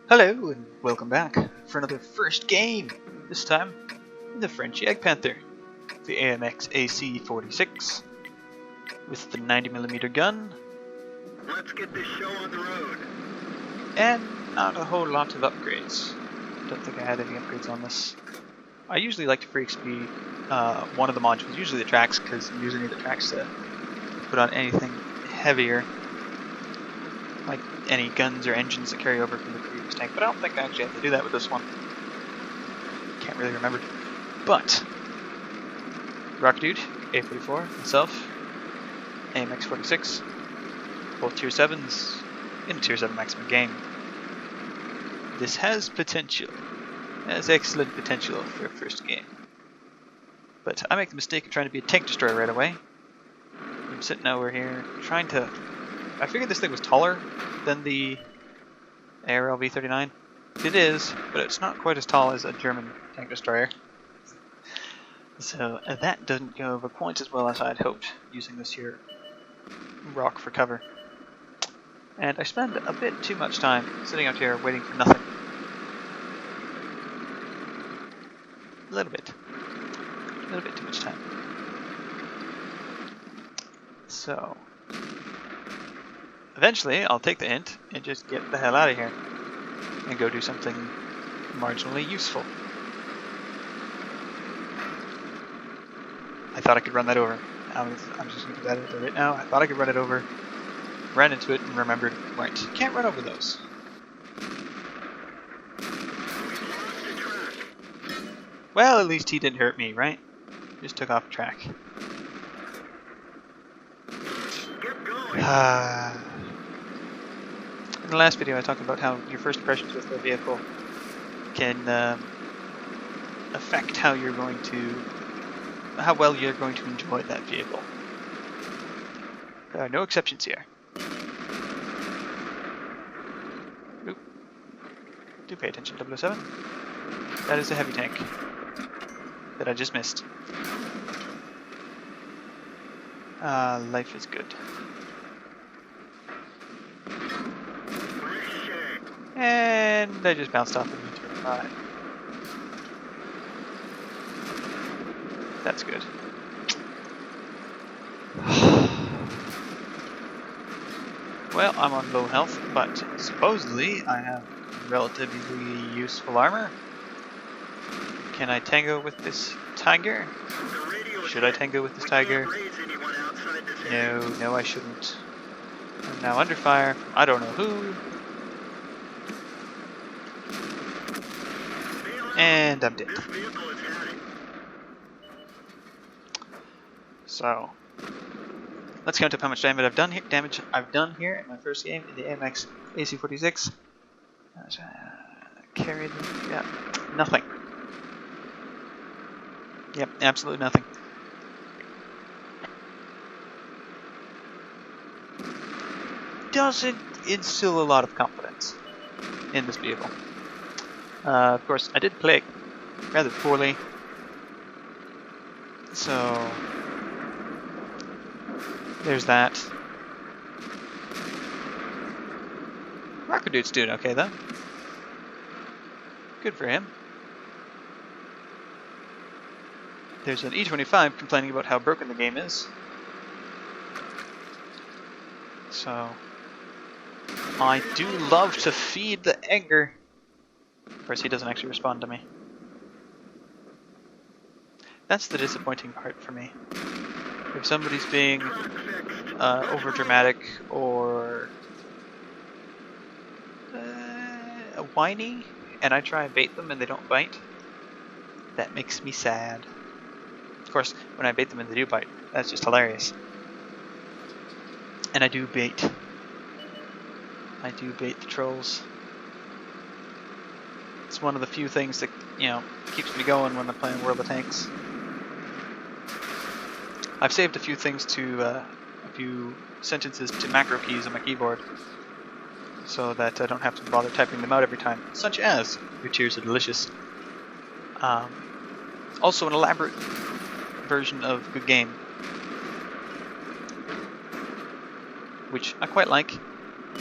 Hello and welcome back for another first game, this time in the French Egg Panther, the AMX AC-46 with the 90mm gun. Let's get this show on the road. And not a whole lot of upgrades. Don't think I had any upgrades on this. I usually like to free XP one of the modules, usually the tracks, because you usually need the tracks to put on anything heavier, like any guns or engines that carry over from the previous tank, but I don't think I actually have to do that with this one. Can't really remember. But Rocket Dude, A44, myself, AMX 46, both tier 7s in a tier 7 maximum game. This has potential. It has excellent potential for a first game. But I make the mistake of trying to be a tank destroyer right away. I'm sitting over here trying to... I figured this thing was taller than the ARL V39. It is, but it's not quite as tall as a German tank destroyer. So that doesn't go over quite as well as I'd hoped using this here rock for cover. And I spend a bit too much time sitting out here waiting for nothing. A little bit too much time. So eventually I'll take the hint and just get the hell out of here and go do something marginally useful. I thought I could run that over. I'm just going to do that right now. I thought I could run it over, ran into it and remembered, right, you can't run over those. Well, at least he didn't hurt me, right? Just took off track. In the last video I talked about how your first impressions with the vehicle can affect how well you're going to enjoy that vehicle. There are no exceptions here. Oop. Do pay attention, 007. That is a heavy tank that I just missed. Life is good. And I just bounced off into turn 5. That's good. Well, I'm on low health, but supposedly I have relatively useful armor. Can I tango with this tiger? Should I tango with this tiger? No, I shouldn't. I'm now under fire from I don't know who. And I'm dead. So let's count up how much damage I've done here in my first game in the AMX AC-46. Carried, yeah, nothing. Yep, absolutely nothing. Doesn't instill a lot of confidence in this vehicle. Of course, I did play it rather poorly, so there's that. Rocket Dude's doing okay though. Good for him. There's an E25 complaining about how broken the game is. So I do love to feed the anger. Of course, he doesn't actually respond to me. That's the disappointing part for me. If somebody's being over dramatic or whiny, and I try and bait them and they don't bite, that makes me sad. Of course, when I bait them and they do bite, that's just hilarious. And I do bait. I do bait the trolls. It's one of the few things that, keeps me going when I'm playing World of Tanks. I've saved a few things to, a few sentences to macro keys on my keyboard, so that I don't have to bother typing them out every time, such as, your tears are delicious. Also an elaborate version of Good Game, which I quite like,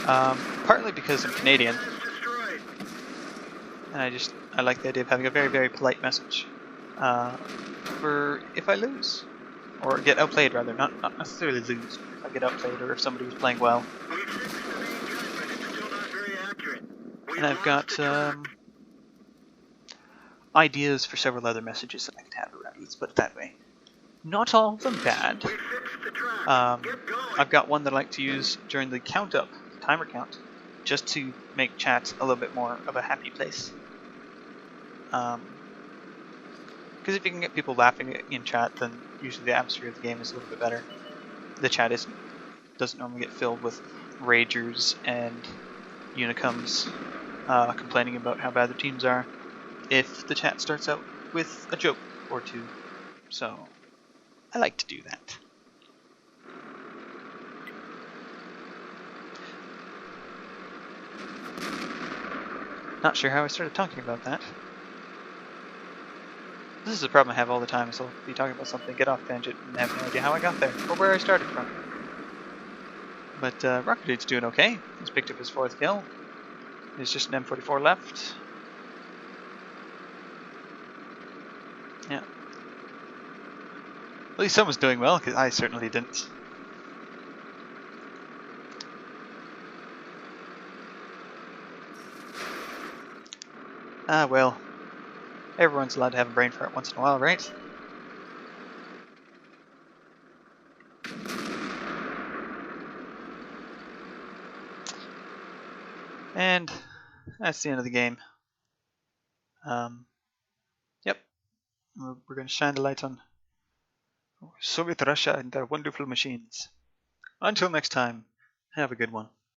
partly because I'm Canadian, And I like the idea of having a very, very polite message for if I lose. Or get outplayed, rather. Not necessarily lose, but if I get outplayed or if somebody was playing well. And I've got ideas for several other messages that I could have around. Let's put it that way. Not all of them bad. I've got one that I like to use during the count up, timer count, just to make chat a little bit more of a happy place. Because if you can get people laughing in chat, then usually the atmosphere of the game is a little bit better. The chat doesn't normally get filled with ragers and unicums complaining about how bad their teams are if the chat starts out with a joke or two. So I like to do that. Not sure how I started talking about that. This is a problem I have all the time, so I'll be talking about something, get off tangent, and have no idea how I got there, or where I started from. But Rocket Dude's doing okay. He's picked up his 4th kill. There's just an M44 left. Yeah. At least someone's doing well, because I certainly didn't. Ah, well. Everyone's allowed to have a brain fart once in a while, right? And that's the end of the game. Yep. We're going to shine the light on Soviet Russia and their wonderful machines. Until next time, have a good one.